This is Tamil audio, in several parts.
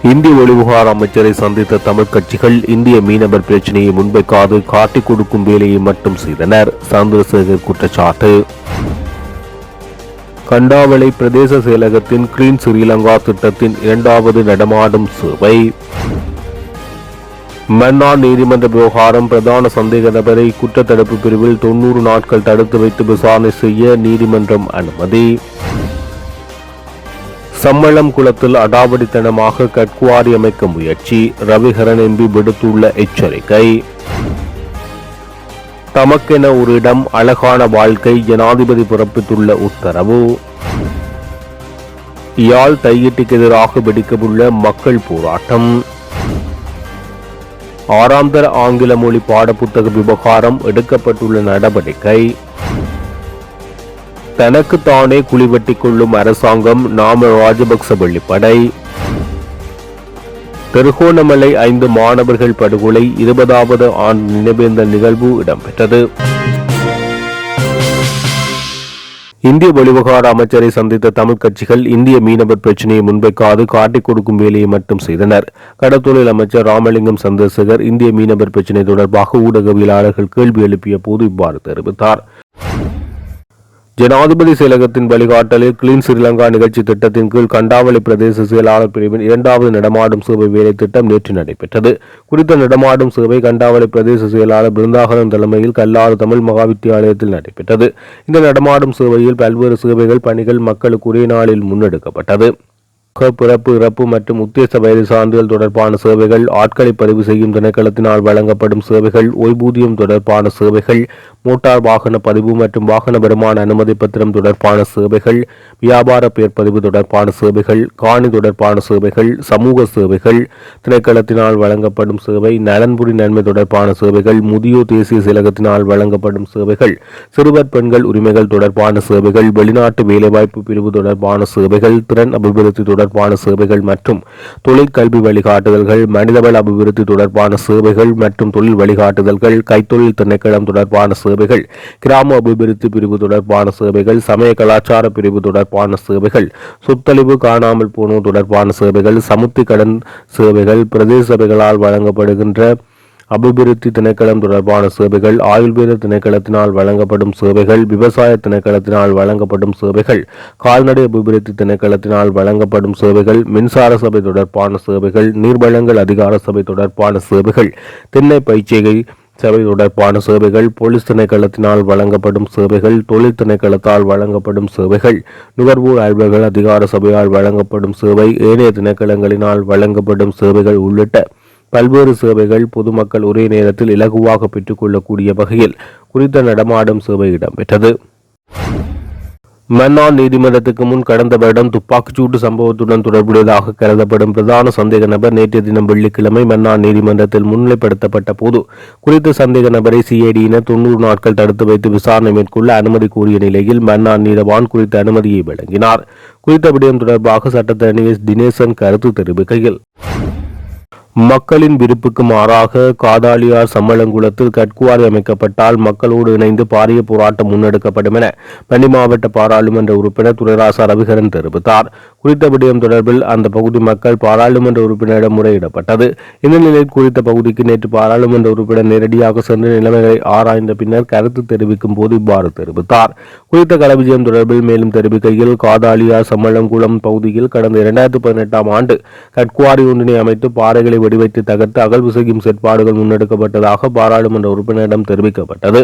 இந்திய வெளிவிவகார அமைச்சரை சந்தித்த தமிழ் கட்சிகள் இந்திய மீனவர் பிரச்சினையை முன்வைக்காது காட்டிக் கொடுக்கும் வேலையை மட்டும் செய்தனர். சந்திரசேகர் குற்றச்சாட்டு. கண்டாவளை பிரதேச செயலகத்தின் கிளீன் ஸ்ரீலங்கா திட்டத்தின் இரண்டாவது நடமாடும் சேவை. மன்னார் நீதிமன்ற விவகாரம் பிரதான சந்தேக நபரை குற்றத்தடுப்பு பிரிவில் 90 நாட்கள் தடுத்து வைத்து விசாரணை செய்ய நீதிமன்றம் அனுமதி. சம்மளம் குளத்தில் அடாவடித்தனமாக கட்குவாரி அமைக்க முயற்சி. ரவிகரன் எம்பி விடுத்துள்ள எச்சரிக்கை. தமக்கென ஒரு இடம், அழகான வாழ்க்கை, ஜனாதிபதி பிறப்பித்துள்ள உத்தரவு. யாழ் தையிட்டுக்கு எதிராக வெடிக்கவுள்ள மக்கள் போராட்டம். 6ஆம் தர ஆங்கில மொழி பாடப்புத்தக விவகாரம் எடுக்கப்பட்டுள்ள நடவடிக்கை. தனக்கு தானே குழிவெட்டிக் கொள்ளும் அரசாங்கம், நாம ராஜபக்ச வெளிப்படை. திருகோணமலை 5 மாணவர்கள் படுகொலை 20வது ஆண்டு நினைவேந்தல் நிகழ்வு இடம்பெற்றது. இந்திய வெளிவிவகார அமைச்சரை சந்தித்த தமிழ் கட்சிகள் இந்திய மீனவர் பிரச்சினையை முன்வைக்காது காட்டிக் கொடுக்கும் வேலையை மட்டும் செய்தனர். கடற்தொழில் அமைச்சர் ராமலிங்கம் சந்திரசேகர் இந்திய மீனவர் பிரச்சினை தொடர்பாக ஊடகவியலாளர்கள் கேள்வி எழுப்பிய போது இவ்வாறு தெரிவித்தார். ஜனாதிபதி செயலகத்தின் வழிகாட்டலில் கிளீன் ஸ்ரீலங்கா நிகழ்ச்சி திட்டத்தின் கீழ் கண்டாவளை பிரதேச செயலாளர் பிரிவின் 2வது நடமாடும் சேவை வேலை திட்டம் நேற்று நடைபெற்றது. குறித்த நடமாடும் சேவை கண்டாவளை பிரதேச செயலாளர் பிருந்தாகரன் தலைமையில் கல்லாறு தமிழ் மகாவித்தியாலயத்தில் நடைபெற்றது. இந்த நடமாடும் சேவையில் பல்வேறு சேவைகள் பணிகள் மக்களுக்கு ஒரே நாளில் முன்னெடுக்கப்பட்டது. பிறப்பு, இறப்பு மற்றும் உத்தேச வயது சான்றிதழ் தொடர்பான சேவைகள், ஆட்களை பதிவு செய்யும் திணைக்களத்தினால் வழங்கப்படும் சேவைகள், ஓய்வூதியம் தொடர்பான சேவைகள், மோட்டார் வாகன பதிவு மற்றும் வாகன வருமான அனுமதி பத்திரம் தொடர்பான சேவைகள், வியாபார பெயர் பதிவு தொடர்பான சேவைகள், காணி தொடர்பான சேவைகள், சமூக சேவைகள், திணைக்களத்தினால் வழங்கப்படும் சேவை, நலன்புரி நன்மை தொடர்பான சேவைகள், முதியோர் தேசிய செயலகத்தினால் வழங்கப்படும் சேவைகள், சிறுவர் பெண்கள் உரிமைகள் தொடர்பான சேவைகள், வெளிநாட்டு வேலைவாய்ப்பு பிரிவு தொடர்பான சேவைகள், திறன் அபிவிருத்தி தொடர்பான சேவைகள் மற்றும் தொழிற்கல்வி வழிகாட்டுதல்கள், மனிதவள அபிவிருத்தி தொடர்பான சேவைகள் மற்றும் தொழில் வழிகாட்டுதல்கள், கைத்தொழில் திணைக்களம் தொடர்பான சேவைகள், கிராம அபிவிருத்தி பிரிவு தொடர்பான சேவைகள், சமய கலாச்சார பிரிவு தொடர்பான சேவைகள், சொத்தழிவு காணாமல் போனோர் தொடர்பான சேவைகள், சமுத்தி கடன் சேவைகள், பிரதேச சபைகளால் வழங்கப்படுகின்ற அபிவிருத்தி திணைக்களம் தொடர்பான சேவைகள், ஆயுர்வேத திணைக்களத்தினால் வழங்கப்படும் சேவைகள், விவசாய திணைக்களத்தினால் வழங்கப்படும் சேவைகள், கால்நடை அபிவிருத்தி திணைக்களத்தினால் வழங்கப்படும் சேவைகள், மின்சார சபை தொடர்பான சேவைகள், நீர்வளங்கள் அதிகார சபை தொடர்பான சேவைகள், திண்ணை பயிற்சிகை சபை தொடர்பான சேவைகள், போலீஸ் திணைக்களத்தினால் வழங்கப்படும் சேவைகள், தொழில் திணைக்களத்தால் வழங்கப்படும் சேவைகள், நுகர்வோர் அலுவலர்கள் அதிகார சபையால் வழங்கப்படும் சேவை, ஏனைய திணைக்களங்களினால் வழங்கப்படும் சேவைகள் உள்ளிட்ட பல்வேறு சேவைகள் பொதுமக்கள் ஒரே நேரத்தில் இலகுவாக பெற்றுக்கொள்ளக்கூடிய வகையில் குறித்த நடமாடும் சேவை இடம்பெற்றது. மன்னார் நீதிமன்றத்துக்கு முன் கடந்த வருடம் துப்பாக்கிச்சூட்டு சம்பவத்துடன் தொடர்புடையதாக கருதப்படும் பிரதான சந்தேக நபர் நேற்றைய தினம் வெள்ளிக்கிழமை மன்னார் நீதிமன்றத்தில் முன்னிலைப்படுத்தப்பட்ட போது குறித்த சந்தேக நபரை சிஐடியினர் 90 நாட்கள் தடுத்து வைத்து விசாரணை மேற்கொள்ள அனுமதி கோரிய நிலையில் மன்னார் நீதவான் குறித்த அனுமதியை வழங்கினார். குறித்த விடயம் தொடர்பாக சட்டத்தரணி தினேசன் கருத்து தெரிவிக்கையில், மக்களின் விருப்புக்கு மாறாக காதாலியார் சம்மளங்குளத்தில் கட்குவாரி அமைக்கப்பட்டால் மக்களோடு இணைந்து பாரிய போராட்டம் முன்னெடுக்கப்படும் என பண்டி மாவட்ட பாராளுமன்ற உறுப்பினர் துரைராசா ரவிகரன் தெரிவித்தார். குறித்த விடயம் தொடர்பில் அந்த பகுதி மக்கள் பாராளுமன்ற உறுப்பினரிடம் முறையிடப்பட்டது. இந்த நிலையில் குறித்த பகுதிக்கு நேற்று பாராளுமன்ற உறுப்பினர் நேரடியாக சென்று நிலைமைகளை ஆராய்ந்த பின்னர் கருத்து தெரிவிக்கும் போது இவ்வாறு தெரிவித்தார். குறித்த களவிஜயம் தொடர்பில் மேலும் தெரிவிக்கையில், காதாலியார் சம்மளங்குளம் பகுதியில் கடந்த 2018ஆம் ஆண்டு கட்குவாரி ஒன்றினை அமைத்து பாறைகளை வெடிவைத்து தகர்த்து அகழ்வு செய்யும் செயற்பாடுகள் முன்னெடுக்கப்பட்டதாக பாராளுமன்ற உறுப்பினரிடம் தெரிவிக்கப்பட்டது.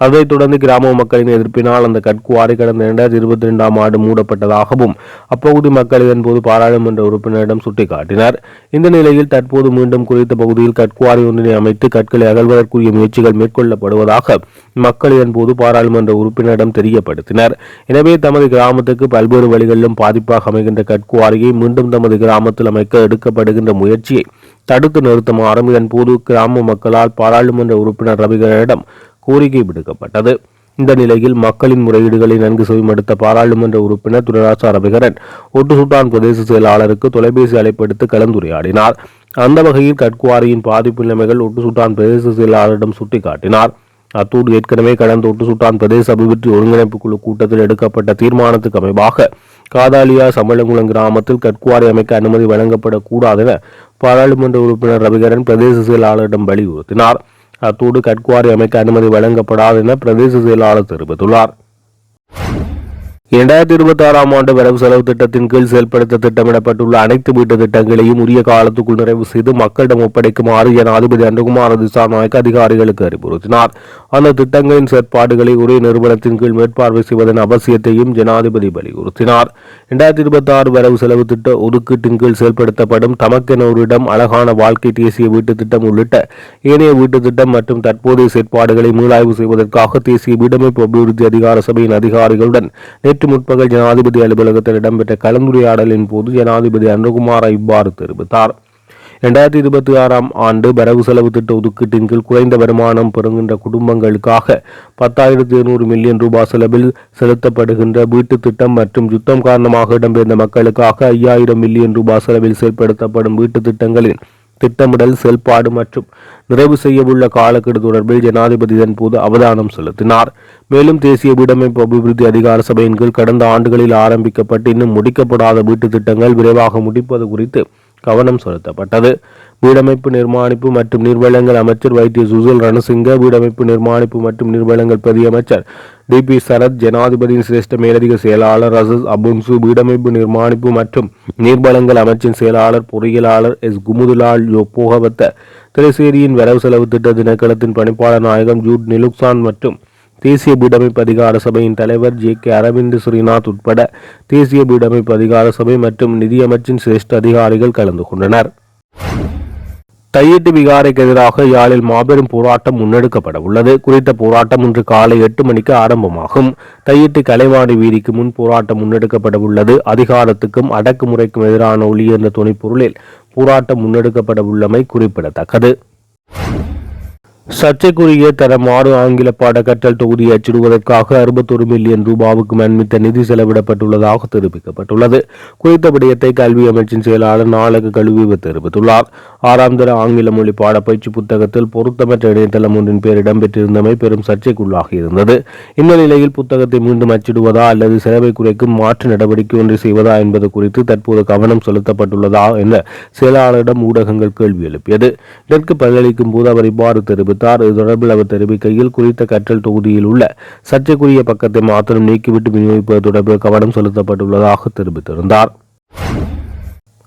அதைத் தொடர்ந்து கிராம மக்களின் எதிர்ப்பினால் அந்த கட்குவாரி கடந்த 2022ஆம் ஆண்டு மூடப்பட்டதாகவும் அப்பகுதி மக்கள் இதன்போது பாராளுமன்ற உறுப்பினரிடம் சுட்டிக்காட்டினர். இந்த நிலையில் தற்போது மீண்டும் குறித்த பகுதியில் கட்குவாரி ஒன்றினை அமைத்து கற்களை அகழ்வதற்குரிய முயற்சிகள் மேற்கொள்ளப்படுவதாக மக்கள் இதன்போது பாராளுமன்ற உறுப்பினரிடம் தெரியப்படுத்தினர். எனவே தமது கிராமத்துக்கு பல்வேறு வழிகளிலும் பாதிப்பாக அமைகின்ற கட்குவாரியை மீண்டும் தமது கிராமத்தில் அமைக்க எடுக்கப்படுகின்ற முயற்சியை தடுத்து நிறுத்துமாறும் இதன்போது கிராம மக்களால் பாராளுமன்ற உறுப்பினர் ரவிகரனிடம் கோரிக்கை விடுக்கப்பட்டது. இந்த நிலையில் மக்களின் முறையீடுகளை நன்கு செவிமடுத்த பாராளுமன்ற உறுப்பினர் துரைராசா ரவிகரன் ஒட்டுசுட்டான் பிரதேச செயலாளருக்கு தொலைபேசி அழைப்பெடுத்து கலந்துரையாடினார். அந்த வகையில் கட்குவாரியின் பாதிப்பு நிலைமைகள் ஒட்டுசுட்டான் பிரதேச செயலாளரிடம் சுட்டிக்காட்டினார். அத்தோடு ஏற்கனவே கடந்த ஒட்டு சுட்டான் பிரதேச அபிவிருத்தி ஒருங்கிணைப்பு குழு கூட்டத்தில் எடுக்கப்பட்ட தீர்மானத்துக்கு அமைவாக காதாலியா சம்பளங்குளம் கிராமத்தில் கற்குவாரி அமைக்க அனுமதி வழங்கப்படக்கூடாது என பாராளுமன்ற உறுப்பினர் ரவிகரன் பிரதேச செயலாளரிடம் வலியுறுத்தினார். அத்தோடு கற்குவாரி அமைக்க அனுமதி வழங்கப்படாது என பிரதேச செயலாளர் தெரிவித்துள்ளார். 2026 ஆண்டு வரவு செலவு திட்டத்தின் கீழ் செயல்படுத்த திட்டமிடப்பட்டுள்ள அனைத்து வீட்டு திட்டங்களையும் உரிய காலத்துக்குள் நிறைவு செய்து மக்களிடம் ஒப்படைக்குமாறு ஜனாதிபதி அனுகுமார திசாநாயக்க அதிகாரிகளுக்கு அறிவுறுத்தினார். அந்த திட்டங்களின் செயற்பாடுகளை ஒரே நிறுவனத்தின் கீழ் மேற்பார்வை செய்வதன் அவசியத்தையும் ஜனாதிபதி வலியுறுத்தினார். 2026 வரவு செலவு திட்ட ஒதுக்கீட்டின் கீழ் செயல்படுத்தப்படும் தமக்கென ஒரு இடம் அழகான வாழ்க்கை தேசிய வீட்டு திட்டம் உள்ளிட்ட ஏனைய வீட்டு திட்டம் மற்றும் தற்போதைய செயற்பாடுகளை மீளாய்வு செய்வதற்காக தேசிய வீடமைப்பு அபிவிருத்தி அதிகார சபையின் அதிகாரிகளுடன் நேற்று முற்பகல் ஜனாதிபதி அலுவலகத்தில் இடம்பெற்ற கலந்துரையாடலின் போது ஜனாதிபதி அனுகுமார இவ்வாறு தெரிவித்தார். 2026 ஆண்டு வரவு செலவு திட்ட ஒதுக்கீட்டின் கீழ் குறைந்த வருமானம் பெறுகின்ற குடும்பங்களுக்காக 10,700 மில்லியன் ரூபாய் செலவில் செலுத்தப்படுகின்ற வீட்டு திட்டம் மற்றும் யுத்தம் காரணமாக இடம்பெயர்ந்த மக்களுக்காக 5,000 மில்லியன் ரூபாய் செலவில் செயல்படுத்தப்படும் வீட்டு திட்டங்களின் திட்டமிடல் செயல்பாடு மற்றும் நிறைவு செய்யவுள்ள காலக்கெடு தொடர்பில் ஜனாதிபதி இதன் போது அவதானம் செலுத்தினார். மேலும் தேசிய வீடமைப்பு அபிவிருத்தி அதிகார சபையின் கீழ் கடந்த ஆண்டுகளில் ஆரம்பிக்கப்பட்டு இன்னும் முடிக்கப்படாத வீட்டு திட்டங்கள் விரைவாக முடிப்பது குறித்து கவனம் செலுத்தப்பட்டது. வீடமைப்பு நிர்மாணிப்பு மற்றும் நீர்வளங்கள் அமைச்சர் வைத்திய சுசில் ரணசிங்க, வீடமைப்பு நிர்மாணிப்பு மற்றும் நீர்வளங்கள் பிரதி அமைச்சர் டிபி சரத், ஜனாதிபதியின் சிரேஷ்ட மேலதிக செயலாளர் ரசஸ் அபுன்சு, வீடமைப்பு நிர்மாணிப்பு மற்றும் நீர்வளங்கள் அமைச்சின் செயலாளர் பொறியியலாளர் எஸ் குமுதுலால் போகவத்த, திரைசேரியின் வரவு செலவு திட்ட திணைக்களத்தின் பணிப்பாளர் நாயகம் ஜூட் நிலுக்சான் மற்றும் தேசிய வீடமைப்பு அதிகார சபையின் தலைவர் ஜே.கே. அரவிந்த் ஸ்ரீநாத் உட்பட தேசிய வீடமைப்பு அதிகார சபை மற்றும் நிதியமைச்சின் சிரேஷ்ட அதிகாரிகள் கலந்து கொண்டனர். தையிட்டு விகாரைக்கு எதிராக யாழில் மாபெரும் போராட்டம் முன்னெடுக்கப்பட உள்ளது. குறித்த போராட்டம் இன்று காலை 8 மணிக்கு ஆரம்பமாகும். தையிட்டு கலைவாணி வீதிக்கு முன் போராட்டம் முன்னெடுக்கப்பட உள்ளது. அதிகாரத்துக்கும் அடக்குமுறைக்கும் எதிரான ஒளி என்ற துணைப்பொருளில் போராட்டம் முன்னெடுக்கப்பட உள்ளமை குறிப்பிடத்தக்கது. சர்ச்சைக்குரிய தரம் 6 ஆங்கில பாட கற்றல் தொகுதியை அச்சிடுவதற்காக 61 மில்லியன் ரூபாவுக்கு மன்மித்த நிதி செலவிடப்பட்டுள்ளதாக தெரிவிக்கப்பட்டுள்ளது. குறித்த விடயத்தை கல்வி அமைச்சின் செயலாளர் நாளக கழுவி தெரிவித்துள்ளார். 6ஆம் தர ஆங்கில மொழி பாடப்பயிற்சி புத்தகத்தில் பொருத்தமற்ற இணையதளம் ஒன்றின் பேர் இடம்பெற்றிருந்தமை பெரும் சர்ச்சைக்குள்ளாக இருந்தது. இந்த நிலையில் புத்தகத்தை மீண்டும் அச்சிடுவதா அல்லது செலவை குறைக்கும் மாற்று நடவடிக்கை ஒன்றை செய்வதா என்பது குறித்து தற்போது கவனம் செலுத்தப்பட்டுள்ளதா என செயலாளரிடம் ஊடகங்கள் கேள்வி எழுப்பியது. இதற்கு பதிலளிக்கும் போது அவர் இவ்வாறு தெரிவித்தார். இது தொடர்பில் அவர் தெரிவிக்கையில், குறித்த கற்றல் தொகுதியில் உள்ள சர்ச்சைக்குரிய பக்கத்தை மாத்திரம் நீக்கிவிட்டு விநியோகிப்பது தொடர்பில் கவனம் செலுத்தப்பட்டுள்ளதாக தெரிவித்திருந்தார்.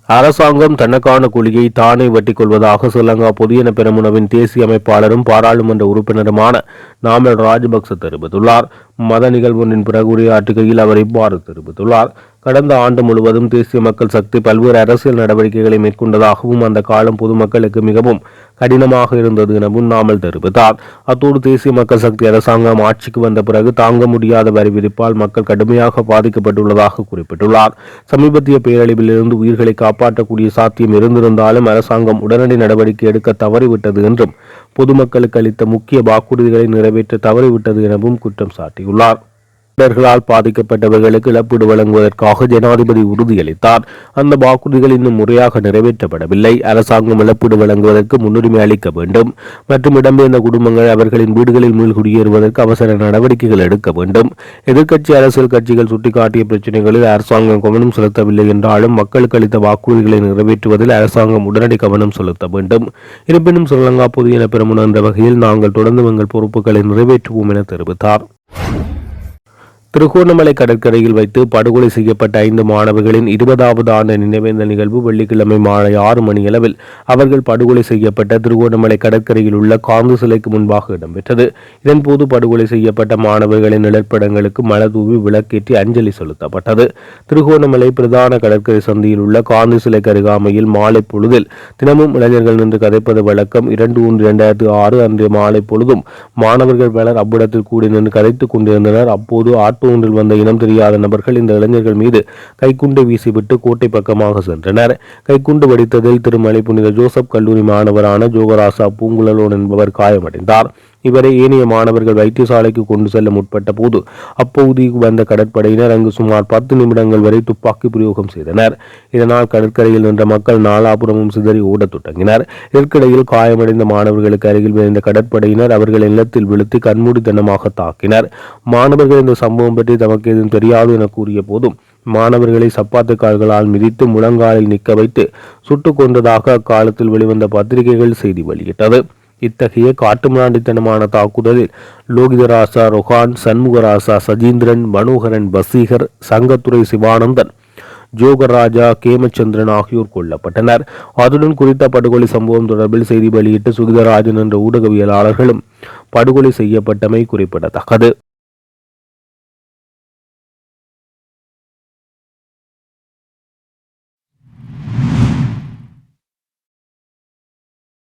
அரசாங்கம் தனக்கான கூலியை தானே வெட்டிக் கொள்வதாக ஸ்ரீலங்கா பொதுஜன பெரமுனவின் தேசிய அமைப்பாளரும் பாராளுமன்ற உறுப்பினருமான நாமல் ராஜபக்ச தெரிவித்துள்ளார். மத நிகழ்வொன்றின் பிறகு உரையாற்றுகையில் அவர் இவ்வாறு தெரிவித்துள்ளார். கடந்த ஆண்டு முழுவதும் தேசிய மக்கள் சக்தி பல்வேறு அரசியல் நடவடிக்கைகளை மேற்கொண்டதாகவும் அந்த காலம் பொதுமக்களுக்கு மிகவும் கடினமாக இருந்தது எனவும் நாமல் தெரிவித்தார். அத்தோடு தேசிய மக்கள் சக்தி அரசாங்கம் ஆட்சிக்கு வந்த பிறகு தாங்க முடியாத வரி விதிப்பால் மக்கள் கடுமையாக பாதிக்கப்பட்டுள்ளதாக குறிப்பிட்டுள்ளார். சமீபத்திய பேரழிவில் இருந்து உயிர்களை காப்பாற்றக்கூடிய சாத்தியம் இருந்திருந்தாலும் அரசாங்கம் உடனடி நடவடிக்கை எடுக்க தவறிவிட்டது என்றும் பொதுமக்களுக்கு அளித்த முக்கிய வாக்குறுதிகளை நிறைவேற்ற தவறிவிட்டது எனவும் குற்றம் சாட்டியுள்ளார். இடர்களால் பாதிக்கப்பட்டவர்களுக்கு இழப்பீடு வழங்குவதற்காக ஜனாதிபதி உறுதியளித்தார். அந்த வாக்குறுதிகள் இன்னும் முறையாக நிறைவேற்றப்படவில்லை. அரசாங்கம் இழப்பீடு வழங்குவதற்கு முன்னுரிமை அளிக்க வேண்டும் மற்றும் இடம்பெயர்ந்த குடும்பங்கள் அவர்களின் வீடுகளில் மீள்குடியேறுவதற்கு அவசர நடவடிக்கைகள் எடுக்க வேண்டும். எதிர்க்கட்சி அரசியல் கட்சிகள் சுட்டிக்காட்டிய பிரச்சினைகளில் அரசாங்கம் கவனம் செலுத்தவில்லை என்றாலும் மக்களுக்கு அளித்த வாக்குறுதிகளை நிறைவேற்றுவதில் அரசாங்கம் உடனடி கவனம் செலுத்த வேண்டும். இருப்பினும் ஸ்ரீலங்கா பொதுஜன பெரமுன என்ற வகையில் நாங்கள் தொடர்ந்து எங்கள் பொறுப்புகளை நிறைவேற்றுவோம் என தெரிவித்தார். திருகோணமலை கடற்கரையில் வைத்து படுகொலை செய்யப்பட்ட 5 மாணவர்களின் 20வது ஆண்டு நினைவேந்தல் நிகழ்வு வெள்ளிக்கிழமை மாலை 6 மணியளவில் அவர்கள் படுகொலை செய்யப்பட்ட திருகோணமலை கடற்கரையில் உள்ள காந்து சிலைக்கு முன்பாக இடம்பெற்றது. இதன்போது படுகொலை செய்யப்பட்ட மாணவர்களின் நிழற்படங்களுக்கு மலர்தூவி விளக்கேற்றி அஞ்சலி செலுத்தப்பட்டது. திருகோணமலை பிரதான கடற்கரை சந்தியில் உள்ள காந்து சிலைக்கு அருகாமையில் மாலை பொழுதில் தினமும் இளைஞர்கள் நின்று கதைப்பது வழக்கம். 2/1/2006 அன்றைய மாலை பொழுதும் மாணவர்கள் பலர் அவ்விடத்தில் கூடி நின்று கதைத்துக் கொண்டிருந்தனர். அப்போது ஆட்டோ ஒன்றில் வந்த இனம் தெரியாத நபர்கள் இந்த இளைஞர்கள் மீது கைக்குண்டை வீசிவிட்டு கோட்டை பக்கமாக சென்றனர். கைக்குண்டு வெடித்ததில் திருமலை புனித ஜோசப் கல்லூரி மாணவரான ஜோகராசா பூங்குழலோன் என்பவர் காயமடைந்தார். இவரை ஏனைய மாணவர்கள் வைத்தியசாலைக்கு கொண்டு செல்ல முற்பட்ட போது அப்பகுதிக்கு வந்த கடற்படையினர் அங்கு சுமார் 10 நிமிடங்கள் வரை துப்பாக்கி பிரயோகம் செய்தனர். இதனால் கடற்கரையில் நின்ற மக்கள் நாலாபுரமும் சிதறி ஓடத் தொடங்கினர். இதற்கிடையில் காயமடைந்த மாணவர்களுக்கு அருகில் விழுந்த கடற்படையினர் அவர்களை நிலத்தில் விழுத்தி கண்மூடித்தனமாக தாக்கினர். மாணவர்கள் இந்த சம்பவம் பற்றி தமக்கு எதுவும் தெரியாது என கூறிய போதும் மாணவர்களை சப்பாத்து கால்களால் மிதித்து முழங்காலில் நிற்க வைத்து சுட்டுக் கொண்டதாக அக்காலத்தில் வெளிவந்த பத்திரிகைகள் செய்தி வெளியிட்டது. இத்தகைய காட்டுமிராண்டித்தனமான தாக்குதலில் லோகிதராசா, ரொஹான், சண்முகராசா, சஜீந்திரன், மனோகரன், பசீகர், சங்கத்துறை சிவானந்தன், ஜோகராஜா, கேமச்சந்திரன் ஆகியோர் கொல்லப்பட்டனர். அதுடன் குறித்த படுகொலை சம்பவம் தொடர்பில் செய்தி வெளியிட்டு சுகிதராஜன் என்ற ஊடகவியலாளர்களும் படுகொலை செய்யப்பட்டமை குறிப்பிடத்தக்கது.